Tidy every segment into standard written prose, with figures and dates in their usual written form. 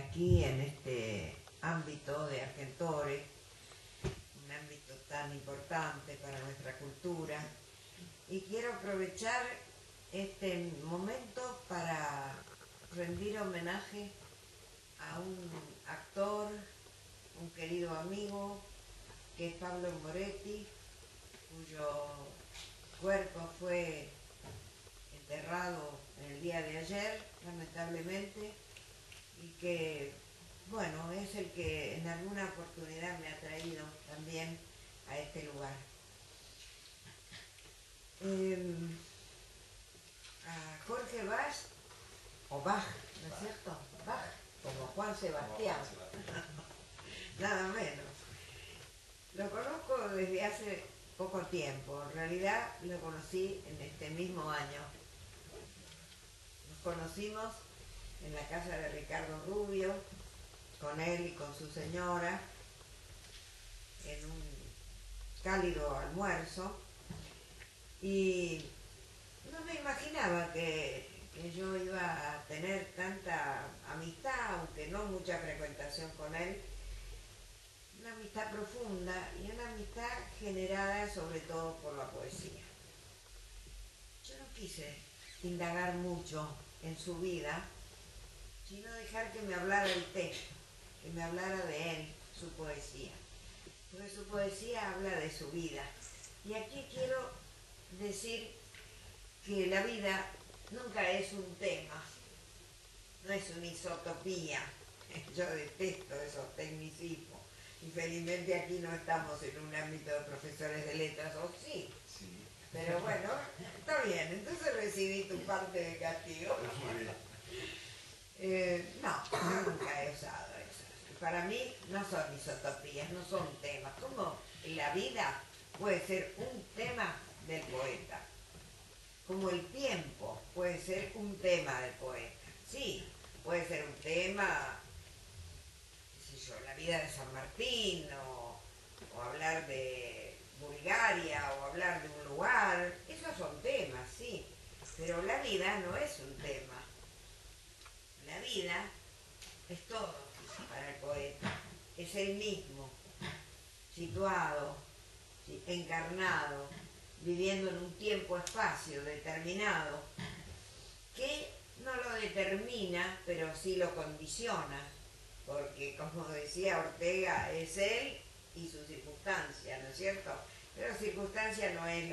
aquí en este ámbito de Argentores, un ámbito tan importante para nuestra cultura, y quiero aprovechar este momento para rendir homenaje a un actor, un querido amigo, que es Pablo Moretti, cuyo cuerpo fue enterrado en el día de ayer, lamentablemente, y que, bueno, es el que en alguna oportunidad me ha traído también a este lugar. A Jorge Bach, o Bach, ¿no es cierto? Bach, como Juan Sebastián, nada menos. Lo conozco desde hace poco tiempo, en realidad lo conocí en este mismo año. Nos conocimos en la casa de Ricardo Rubio, con él y con su señora, en un cálido almuerzo, y no me imaginaba que yo iba a tener tanta amistad, aunque no mucha frecuentación con él, una amistad profunda y una amistad generada sobre todo por la poesía. Yo no quise indagar mucho en su vida, sino dejar que me hablara el texto, que me hablara de él, su poesía. Porque su poesía habla de su vida. Y aquí quiero decir que la vida nunca es un tema, no es una isotopía. Yo detesto esos tecnicismos. Infelizmente aquí no estamos en un ámbito de profesores de letras, o sí. Sí. Pero bueno, está bien, entonces recibí tu parte de castigo. No, nunca he usado eso. Para mí no son isotopías, no son temas. Como la vida puede ser un tema del poeta, como el tiempo puede ser un tema del poeta. Sí, puede ser un tema, qué sé yo, la vida de San Martín, o hablar de Bulgaria, o hablar de un lugar. Esos son temas, sí, pero la vida no es un tema. La vida es todo para el poeta, es él mismo, situado, encarnado, viviendo en un tiempo-espacio determinado, que no lo determina, pero sí lo condiciona, porque como decía Ortega, es él y su circunstancia, ¿no es cierto? Pero circunstancia no es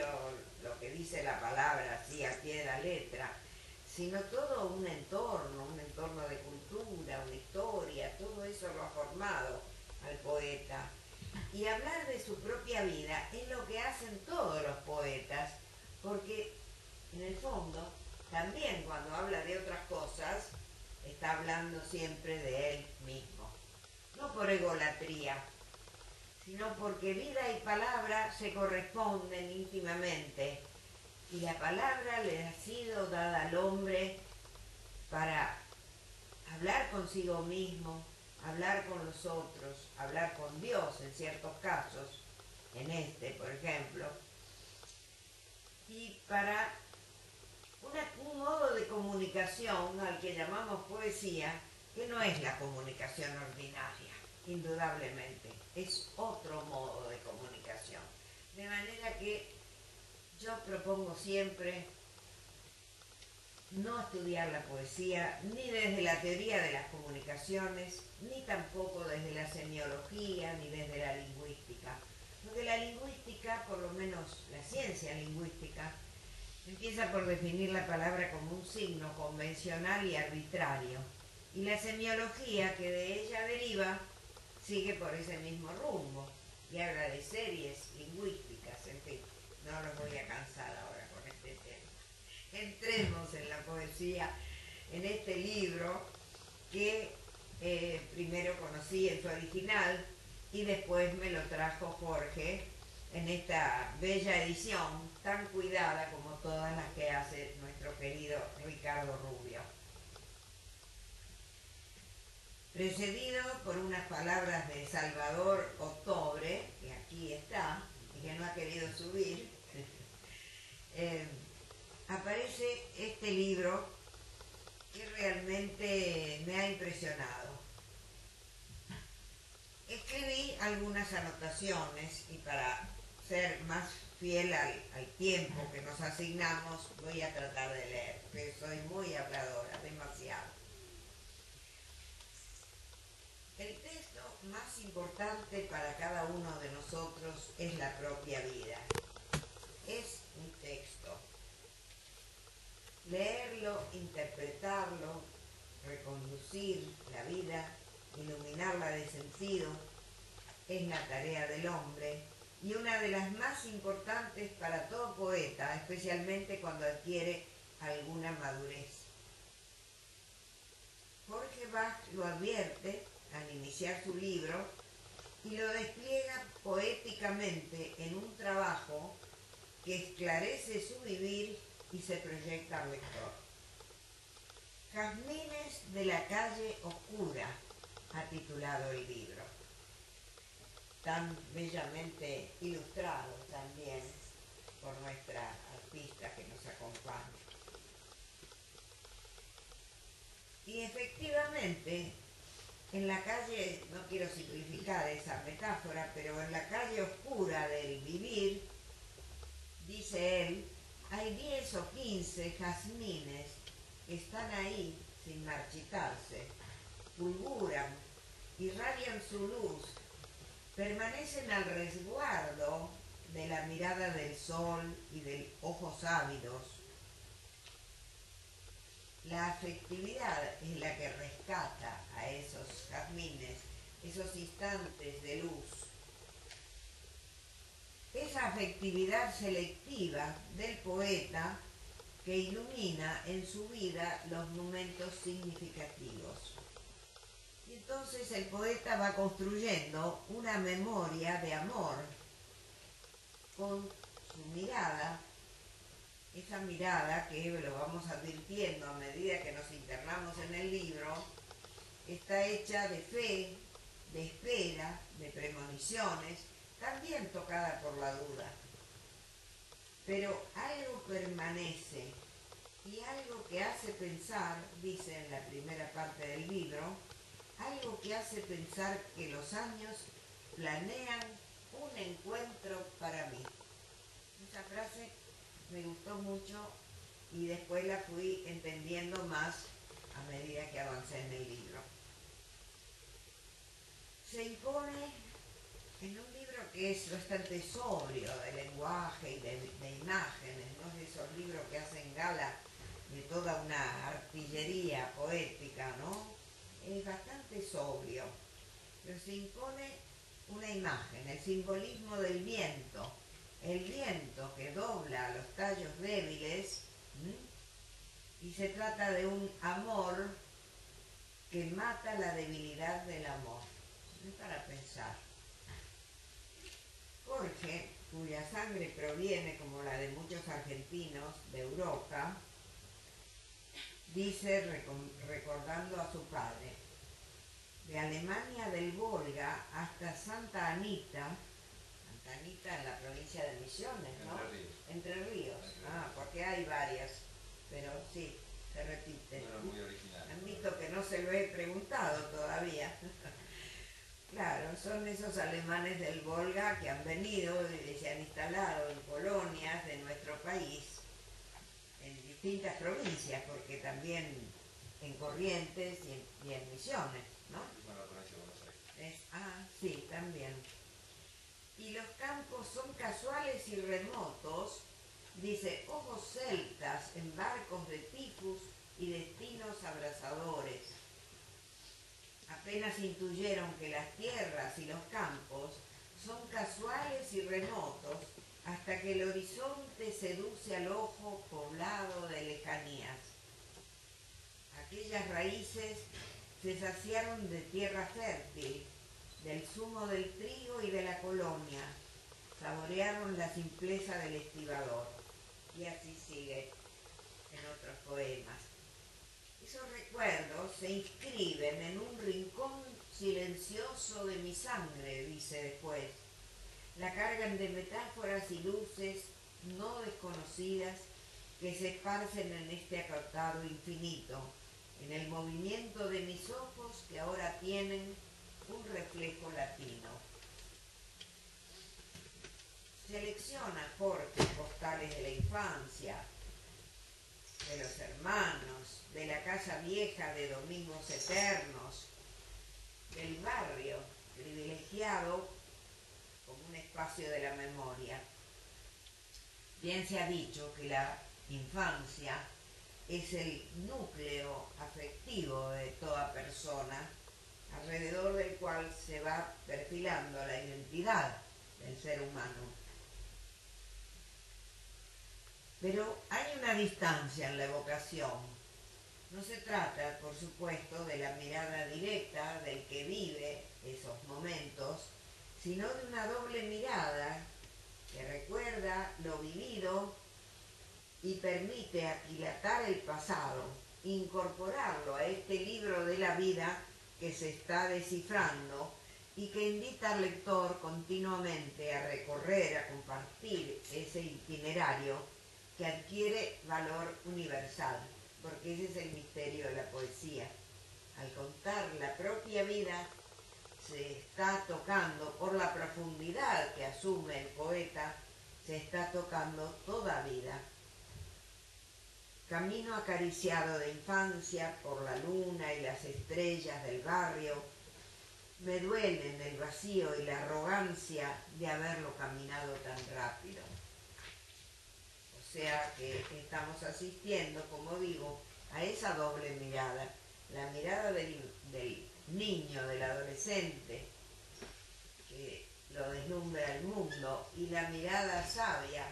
lo que dice la palabra así a pie de la letra, sino todo un entorno de cultura, una historia, todo eso lo ha formado al poeta. Y hablar de su propia vida es lo que hacen todos los poetas, porque en el fondo, también cuando habla de otras cosas, está hablando siempre de él mismo. No por egolatría, sino porque vida y palabra se corresponden íntimamente. Y la palabra le ha sido dada al hombre para hablar consigo mismo, hablar con los otros, hablar con Dios en ciertos casos, en este, por ejemplo, y para un modo de comunicación al que llamamos poesía, que no es la comunicación ordinaria, indudablemente, es otro modo de comunicación. De manera que yo propongo siempre no estudiar la poesía ni desde la teoría de las comunicaciones, ni tampoco desde la semiología, ni desde la lingüística. Porque la lingüística, por lo menos la ciencia lingüística, empieza por definir la palabra como un signo convencional y arbitrario. Y la semiología, que de ella deriva, sigue por ese mismo rumbo y habla de series lingüísticas, en fin. No los voy a cansar ahora con este tema. Entremos en la poesía, en este libro que primero conocí en su original y después me lo trajo Jorge en esta bella edición, tan cuidada como todas las que hace nuestro querido Ricardo Rubio. Precedido por unas palabras de Salvador Octobre, que aquí está y que no ha querido subir, aparece este libro que realmente me ha impresionado. escribí algunas anotaciones y para ser más fiel al tiempo que nos asignamos voy a tratar de leer, porque soy muy habladora, demasiado. El texto más importante para cada uno de nosotros es la propia vida. Es un texto. Leerlo, interpretarlo, reconducir la vida, iluminarla de sentido, es la tarea del hombre y una de las más importantes para todo poeta, especialmente cuando adquiere alguna madurez. Jorge Bach lo advierte al iniciar su libro y lo despliega poéticamente en un trabajo que esclarece su vivir y se proyecta al lector. Jazmines de la calle oscura ha titulado el libro, tan bellamente ilustrado también por nuestra artista que nos acompaña. Y efectivamente, en la calle, no quiero simplificar esa metáfora, pero en la calle oscura del vivir, dice él, hay 10 o 15 jazmines que están ahí sin marchitarse, fulguran, irradian su luz, permanecen al resguardo de la mirada del sol y de ojos ávidos. La afectividad es la que rescata a esos jazmines, esos instantes de luz. Esa afectividad selectiva del poeta que ilumina en su vida los momentos significativos. Y entonces el poeta va construyendo una memoria de amor con su mirada, esa mirada que lo vamos advirtiendo a medida que nos internamos en el libro, está hecha de fe, de espera, de premoniciones, también tocada por la duda. Pero algo permanece y algo que hace pensar, dice en la primera parte del libro, algo que hace pensar que los años planean un encuentro para mí. Esa frase me gustó mucho y después la fui entendiendo más a medida que avancé en el libro. Se impone en un libro que es bastante sobrio de lenguaje y de imágenes, no es de esos libros que hacen gala de toda una artillería poética, ¿no? Es bastante sobrio, pero se impone una imagen, el simbolismo del viento, el viento que dobla los tallos débiles, y se trata de un amor que mata la debilidad del amor. Es para pensar. Jorge, cuya sangre proviene, como la de muchos argentinos, de Europa, dice, recordando a su padre, de Alemania del Volga hasta Santa Anita en la provincia de Misiones, ¿no? Entre Ríos. Ah, porque hay varias, pero sí, se repite. Bueno, muy original. Admito que no se lo he preguntado todavía. Claro, son esos alemanes del Volga que han venido y se han instalado en colonias de nuestro país, en distintas provincias, porque también en Corrientes y en Misiones, ¿no? Bueno, la provincia de Buenos Aires. Sí, también. Y los campos son casuales y remotos, dice, ojos celtas en barcos de tifus y destinos abrasadores. Apenas intuyeron que las tierras y los campos son casuales y remotos hasta que el horizonte seduce al ojo poblado de lejanías. Aquellas raíces se saciaron de tierra fértil, del zumo del trigo y de la colonia, saborearon la simpleza del estibador. Y así sigue en otros poemas. Esos recuerdos se inscriben en un rincón silencioso de mi sangre, dice después. La cargan de metáforas y luces no desconocidas que se esparcen en este acotado infinito, en el movimiento de mis ojos que ahora tienen un reflejo latino. Selecciona cortes postales de la infancia, de los hermanos, de la casa vieja de Domingos Eternos, del barrio privilegiado como un espacio de la memoria. Bien se ha dicho que la infancia es el núcleo afectivo de toda persona, alrededor del cual se va perfilando la identidad del ser humano. Pero hay una distancia en la evocación. No se trata, por supuesto, de la mirada directa del que vive esos momentos, sino de una doble mirada que recuerda lo vivido y permite aquilatar el pasado, incorporarlo a este libro de la vida que se está descifrando y que invita al lector continuamente a recorrer, a compartir ese itinerario que adquiere valor universal, porque ese es el misterio de la poesía. Al contar la propia vida, se está tocando, por la profundidad que asume el poeta, se está tocando toda vida. Camino acariciado de infancia por la luna y las estrellas del barrio, me duelen el vacío y la arrogancia de haberlo caminado tan rápido. O sea que estamos asistiendo, como digo, a esa doble mirada, la mirada del niño, del adolescente, que lo deslumbra el mundo, y la mirada sabia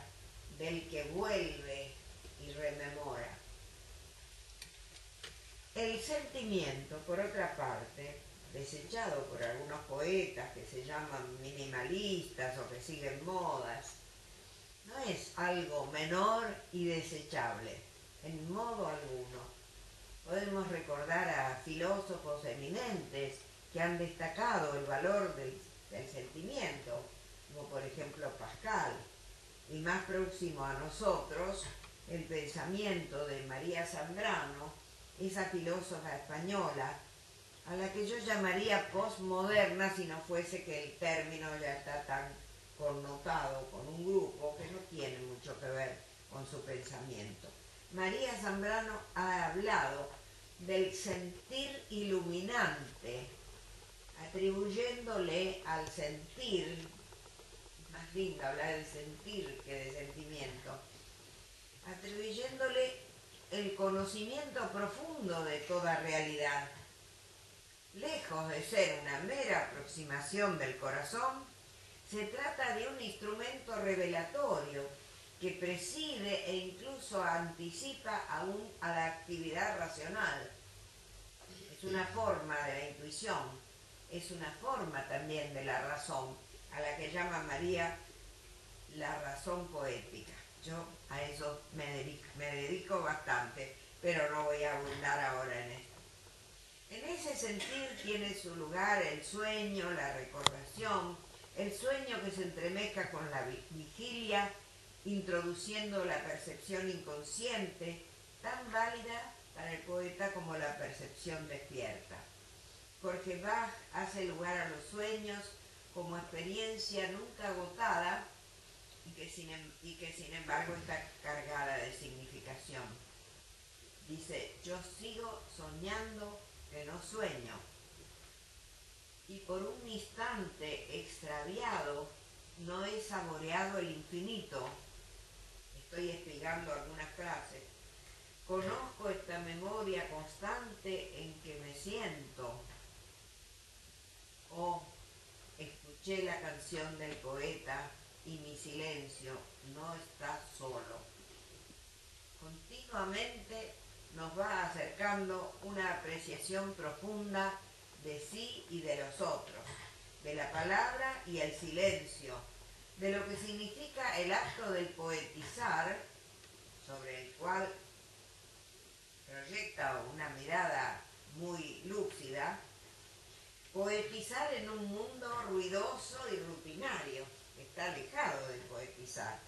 del que vuelve y rememora. El sentimiento, por otra parte, desechado por algunos poetas que se llaman minimalistas o que siguen modas, no es algo menor y desechable, en modo alguno. Podemos recordar a filósofos eminentes que han destacado el valor del sentimiento, como por ejemplo Pascal, y más próximo a nosotros, el pensamiento de María Zambrano, esa filósofa española, a la que yo llamaría postmoderna si no fuese que el término ya está tan connotado con un grupo que no tiene mucho que ver con su pensamiento. María Zambrano ha hablado del sentir iluminante, atribuyéndole al sentir, más lindo hablar de sentir que de sentimiento, atribuyéndole el conocimiento profundo de toda realidad. Lejos de ser una mera aproximación del corazón, se trata de un instrumento revelatorio que preside e incluso anticipa aún a la actividad racional. Es una forma de la intuición, es una forma también de la razón, a la que llama María la razón poética. Yo a eso me dedico bastante, pero no voy a abundar ahora en esto. En ese sentir tiene su lugar el sueño, la recordación, el sueño que se entremezcla con la vigilia, introduciendo la percepción inconsciente, tan válida para el poeta como la percepción despierta. Jorge Bach hace lugar a los sueños como experiencia nunca agotada y que sin embargo está cargada de significación. Dice, yo sigo soñando que no sueño, y por un instante extraviado no he saboreado el infinito. Estoy explicando algunas frases. Conozco esta memoria constante en que me siento. O escuché la canción del poeta y mi silencio no está solo. Continuamente nos va acercando una apreciación profunda de sí y de los otros, de la palabra y el silencio, de lo que significa el acto del poetizar, sobre el cual proyecta una mirada muy lúcida. Poetizar en un mundo ruidoso y rutinario, que está alejado del poetizar.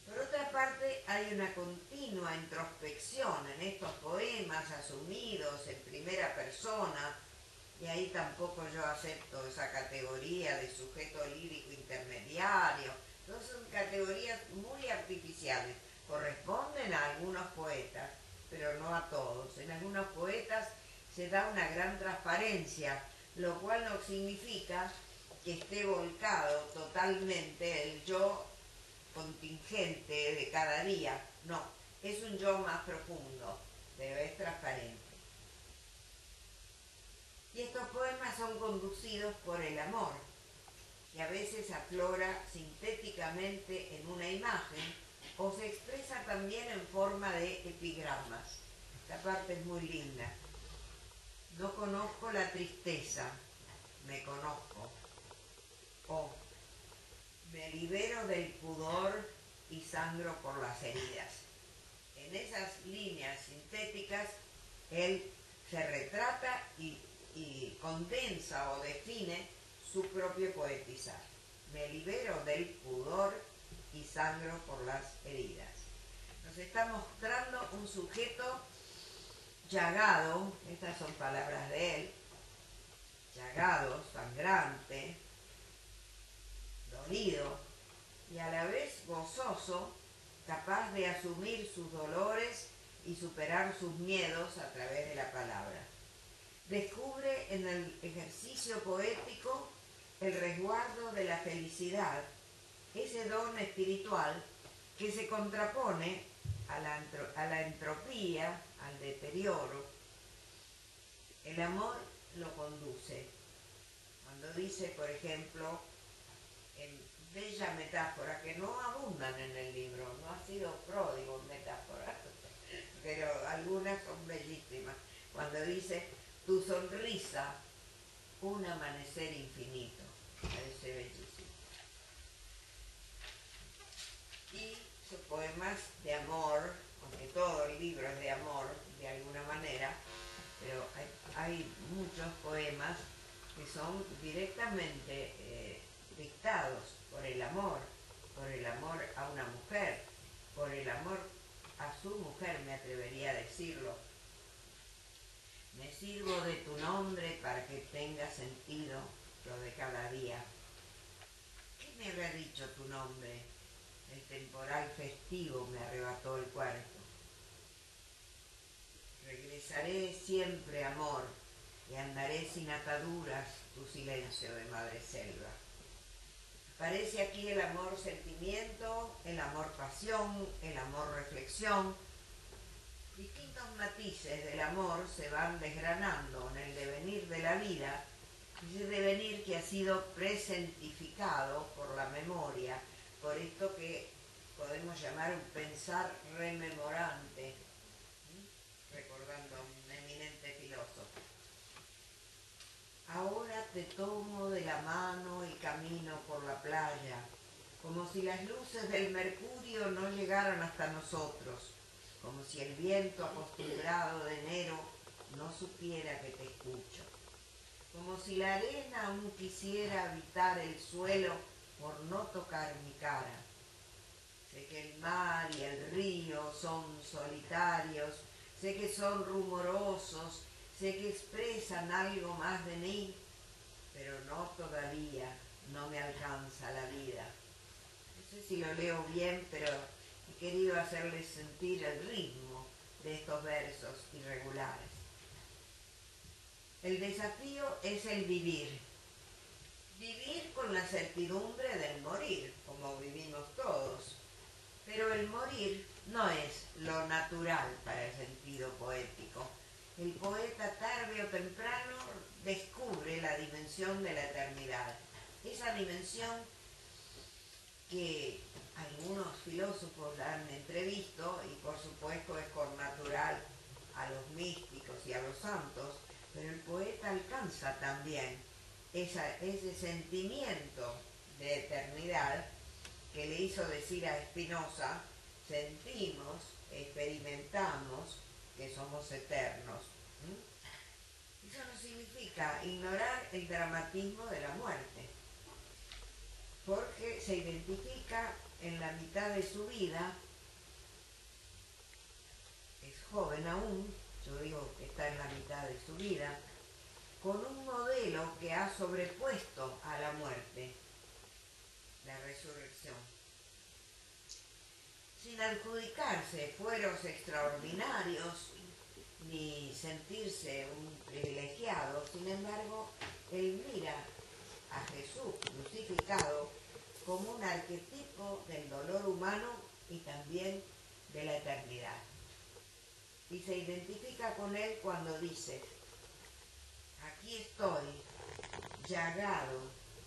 Por otra parte, hay una continua introspección en estos poemas asumidos en primera persona y ahí tampoco yo acepto esa categoría de sujeto lírico intermediario. Todas son categorías muy artificiales. Corresponden a algunos poetas, pero no a todos. En algunos poetas se da una gran transparencia, lo cual no significa que esté volcado totalmente el yo contingente de cada día. No, es un yo más profundo, pero es transparente. Y estos poemas son conducidos por el amor, que a veces aflora sintéticamente en una imagen o se expresa también en forma de epigramas. Esta parte es muy linda. No conozco la tristeza, me conozco. O me libero del pudor y sangro por las heridas. En esas líneas sintéticas, él se retrata y condensa o define su propio poetizar. Me libero del pudor y sangro por las heridas. Nos está mostrando un sujeto llagado, estas son palabras de él, llagado, sangrante, dolido y a la vez gozoso, capaz de asumir sus dolores y superar sus miedos a través de la palabra. Descubre en el ejercicio poético el resguardo de la felicidad, ese don espiritual que se contrapone a la entropía, al deterioro. El amor lo conduce. Cuando dice, por ejemplo, en bella metáfora, que no abundan en el libro, no ha sido pródigo en metáforas, pero algunas son bellísimas. Cuando dice, tu sonrisa, un amanecer infinito, parece bellísimo. Y sus poemas de amor, aunque todo el libro es de amor, de alguna manera, pero hay muchos poemas que son directamente dictados por el amor a una mujer, por el amor a su mujer, me atrevería a decirlo. Me sirvo de tu nombre para que tenga sentido lo de cada día. ¿Qué me habrá dicho tu nombre? El temporal festivo me arrebató el cuarto. Regresaré siempre, amor, y andaré sin ataduras tu silencio de madre selva. Aparece aquí el amor sentimiento, el amor pasión, el amor reflexión. Distintos matices del amor se van desgranando en el devenir de la vida, ese devenir que ha sido presentificado por la memoria, por esto que podemos llamar un pensar rememorante, recordando a un eminente filósofo. Ahora te tomo de la mano y camino por la playa, como si las luces del mercurio no llegaran hasta nosotros, como si el viento acostumbrado de enero no supiera que te escucho, como si la arena aún quisiera habitar el suelo por no tocar mi cara. Sé que el mar y el río son solitarios, sé que son rumorosos, sé que expresan algo más de mí, pero no todavía, no me alcanza la vida. No sé si lo leo bien, pero he querido hacerles sentir el ritmo de estos versos irregulares. El desafío es el vivir. Vivir con la certidumbre del morir, como vivimos todos. Pero el morir no es lo natural para el sentido poético. El poeta tarde o temprano descubre la dimensión de la eternidad. Esa dimensión que algunos filósofos la han entrevisto y por supuesto es connatural a los místicos y a los santos, pero el poeta alcanza también ese sentimiento de eternidad que le hizo decir a Spinoza, sentimos, experimentamos que somos eternos. Eso no significa ignorar el dramatismo de la muerte, porque se identifica en la mitad de su vida, es joven aún, yo digo que está en la mitad de su vida, con un modelo velo que ha sobrepuesto a la muerte, la resurrección. Sin adjudicarse fueros extraordinarios ni sentirse un privilegiado, sin embargo, él mira a Jesús crucificado como un arquetipo del dolor humano y también de la eternidad. Y se identifica con él cuando dice: aquí estoy, llagado,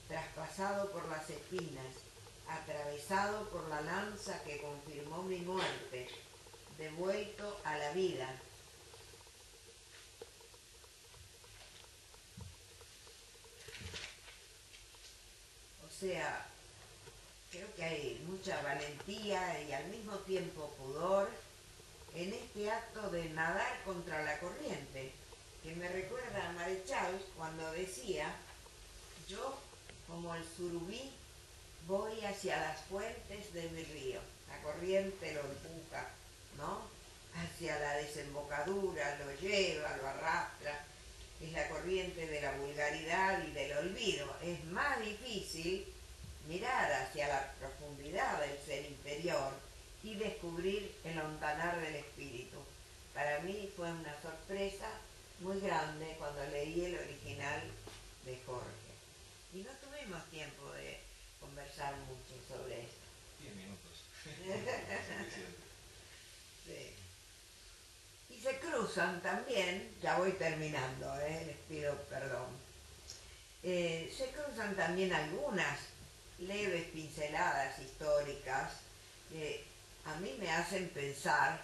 traspasado por las espinas, atravesado por la lanza que confirmó mi muerte, devuelto a la vida. O sea, creo que hay mucha valentía y al mismo tiempo pudor en este acto de nadar contra la corriente, que me recuerda a Marechal cuando decía: yo, como el surubí, voy hacia las fuentes de mi río. La corriente lo empuja, ¿no?, hacia la desembocadura, lo lleva, lo arrastra. Es la corriente de la vulgaridad y del olvido. Es más difícil mirar hacia la profundidad del ser interior y descubrir el hondanar del espíritu. Para mí fue una sorpresa muy grande cuando leí el original de Jorge. Y no tuvimos tiempo de conversar mucho sobre esto. 10 minutos. Sí. Y se cruzan también, ya voy terminando, les pido perdón. Se cruzan también algunas leves pinceladas históricas que a mí me hacen pensar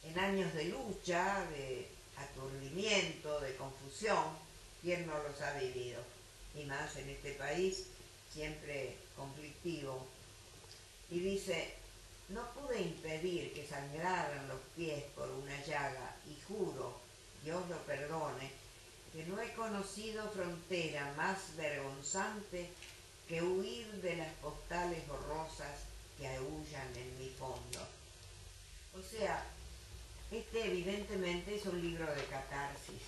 en años de lucha, de aturdimiento, de confusión. ¿Quién no los ha vivido? Y más en este país siempre conflictivo. Y dice: no pude impedir que sangraran los pies por una llaga, y juro, Dios lo perdone, que no he conocido frontera más vergonzante que huir de las postales borrosas que aúllan en mi fondo. O sea, este evidentemente es un libro de catarsis,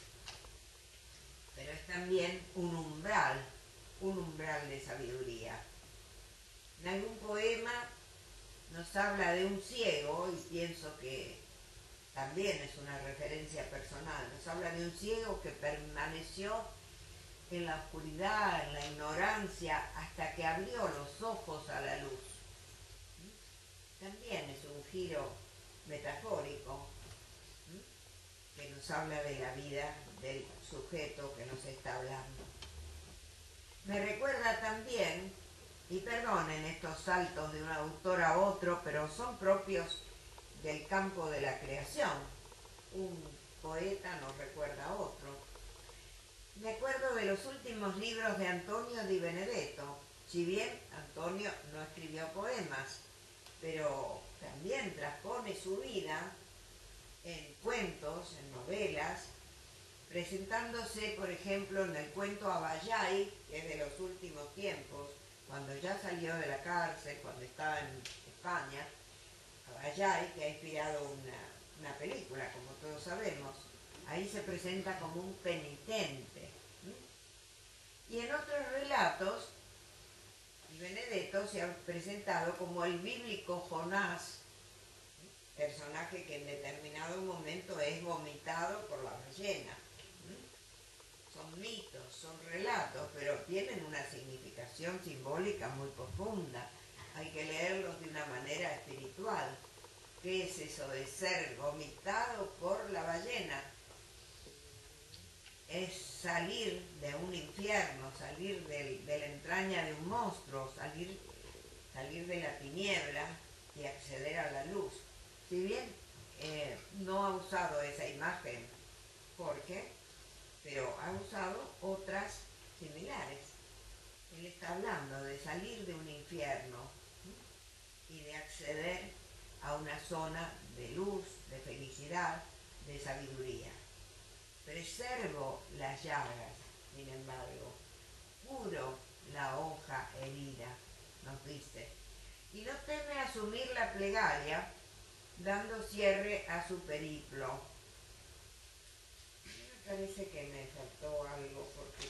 pero es también un umbral de sabiduría. En algún poema nos habla de un ciego, y pienso que también es una referencia personal. Nos habla de un ciego que permaneció en la oscuridad, en la ignorancia, hasta que abrió los ojos a la luz. También es un giro metafórico que nos habla de la vida del sujeto que nos está hablando. Me recuerda también, y perdonen estos saltos de un autor a otro, pero son propios del campo de la creación. Un poeta nos recuerda a otro. Me acuerdo de los últimos libros de Antonio Di Benedetto. Si bien Antonio no escribió poemas, pero también transpone su vida en cuentos, en novelas, presentándose, por ejemplo, en el cuento Abayay, que es de los últimos tiempos, cuando ya salió de la cárcel, cuando estaba en España. Abayay, que ha inspirado una película, como todos sabemos. Ahí se presenta como un penitente. Y en otros relatos, Benedetto se ha presentado como el bíblico Jonás, personaje que en determinado momento es vomitado por la ballena. Son mitos, son relatos, pero tienen una significación simbólica muy profunda. Hay que leerlos de una manera espiritual. ¿Qué es eso de ser vomitado por la ballena? Es salir de un infierno, salir de la entraña de un monstruo, salir de la tiniebla y acceder a la luz. Si bien no ha usado esa imagen Jorge, pero ha usado otras similares. Él está hablando de salir de un infierno y de acceder a una zona de luz, de felicidad, de sabiduría. Preservo las llagas, sin embargo, curo la hoja herida, nos dice, y no teme asumir la plegaria, dando cierre a su periplo. Me parece que me faltó algo porque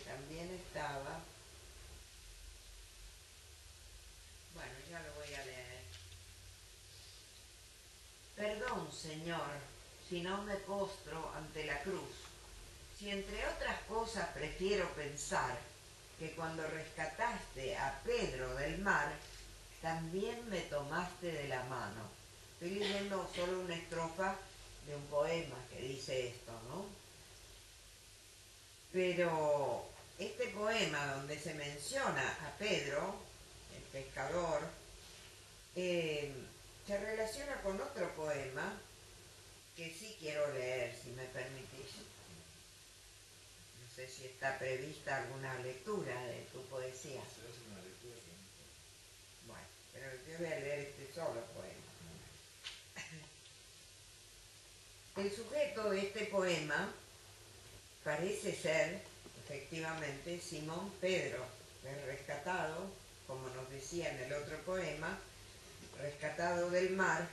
Señor, si no me postro ante la cruz? Si entre otras cosas prefiero pensar que cuando rescataste a Pedro del mar, también me tomaste de la mano. Estoy leyendo solo una estrofa de un poema que dice esto, ¿no? Pero este poema donde se menciona a Pedro, el pescador, se relaciona con otro poema que sí quiero leer, si me permitís. No sé si está prevista alguna lectura de tu poesía. Bueno, pero yo voy a leer este solo poema. El sujeto de este poema parece ser, efectivamente, Simón Pedro, el rescatado, como nos decía en el otro poema, rescatado del mar,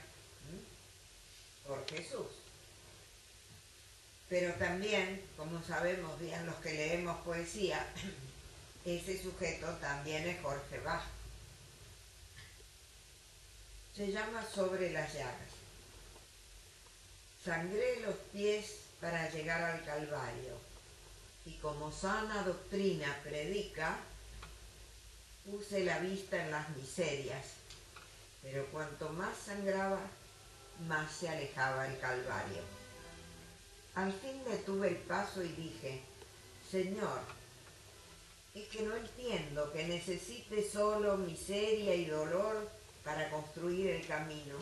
¿sí?, por Jesús. Pero también, como sabemos bien los que leemos poesía, ese sujeto también es Jorge Bach. Se llama Sobre las llagas. Sangré los pies para llegar al Calvario, y como sana doctrina predica, puse la vista en las miserias, pero cuanto más sangraba, más se alejaba el Calvario. Al fin detuve el paso y dije: Señor, es que no entiendo que necesite solo miseria y dolor para construir el camino.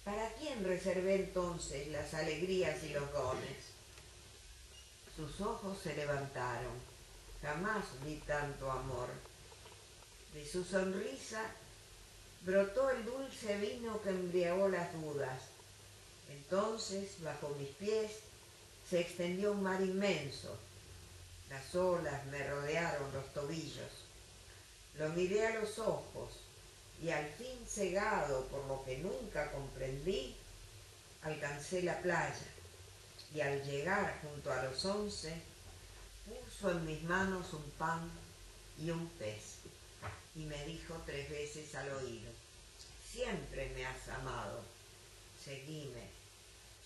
¿Para quién reservé entonces las alegrías y los dones? Sus ojos se levantaron. Jamás vi tanto amor. De su sonrisa brotó el dulce vino que embriagó las dudas. Entonces, bajo mis pies, se extendió un mar inmenso. Las olas me rodearon los tobillos. Lo miré a los ojos y al fin, cegado por lo que nunca comprendí, alcancé la playa y al llegar junto a los 11, puso en mis manos un pan y un pez y me dijo 3 veces al oído: siempre me has amado, seguime,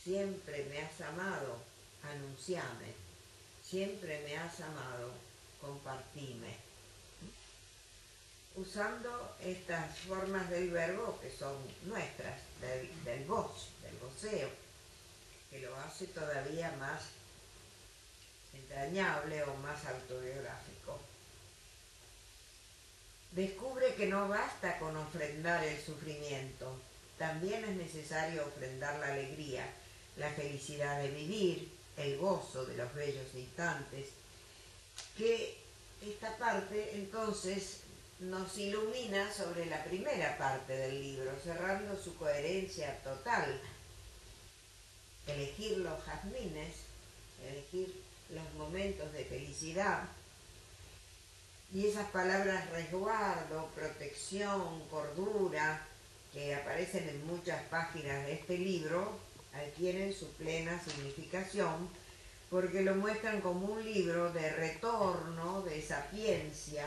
siempre me has amado, anunciame, siempre me has amado, compartime. Usando estas formas del verbo que son nuestras, del voceo, que lo hace todavía más entrañable o más autobiográfico. Descubre que no basta con ofrendar el sufrimiento, también es necesario ofrendar la alegría, la felicidad de vivir, el gozo de los bellos instantes, que esta parte entonces nos ilumina sobre la primera parte del libro, cerrando su coherencia total. Elegir los jazmines, elegir los momentos de felicidad, y esas palabras resguardo, protección, cordura, que aparecen en muchas páginas de este libro, adquieren su plena significación, porque lo muestran como un libro de retorno, de sapiencia,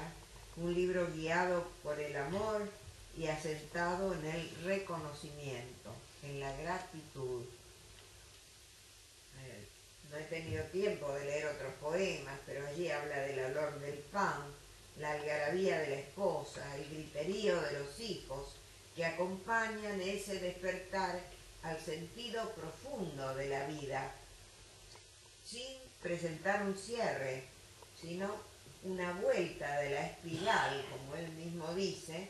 un libro guiado por el amor y asentado en el reconocimiento, en la gratitud. No he tenido tiempo de leer otros poemas, pero allí habla del olor del pan, la algarabía de la esposa, el griterío de los hijos, que acompañan ese despertar al sentido profundo de la vida, sin presentar un cierre, sino una vuelta de la espiral, como él mismo dice,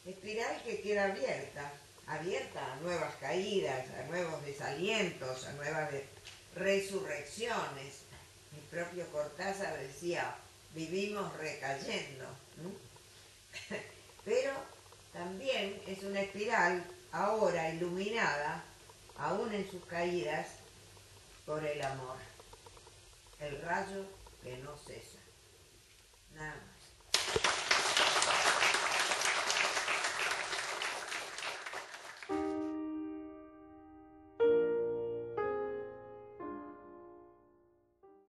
espiral que queda abierta a nuevas caídas, a nuevos desalientos, a nuevas resurrecciones. El propio Cortázar decía: vivimos recayendo, ¿no? Pero también es una espiral ahora iluminada, aún en sus caídas, por el amor, el rayo que no cesa. Nada más.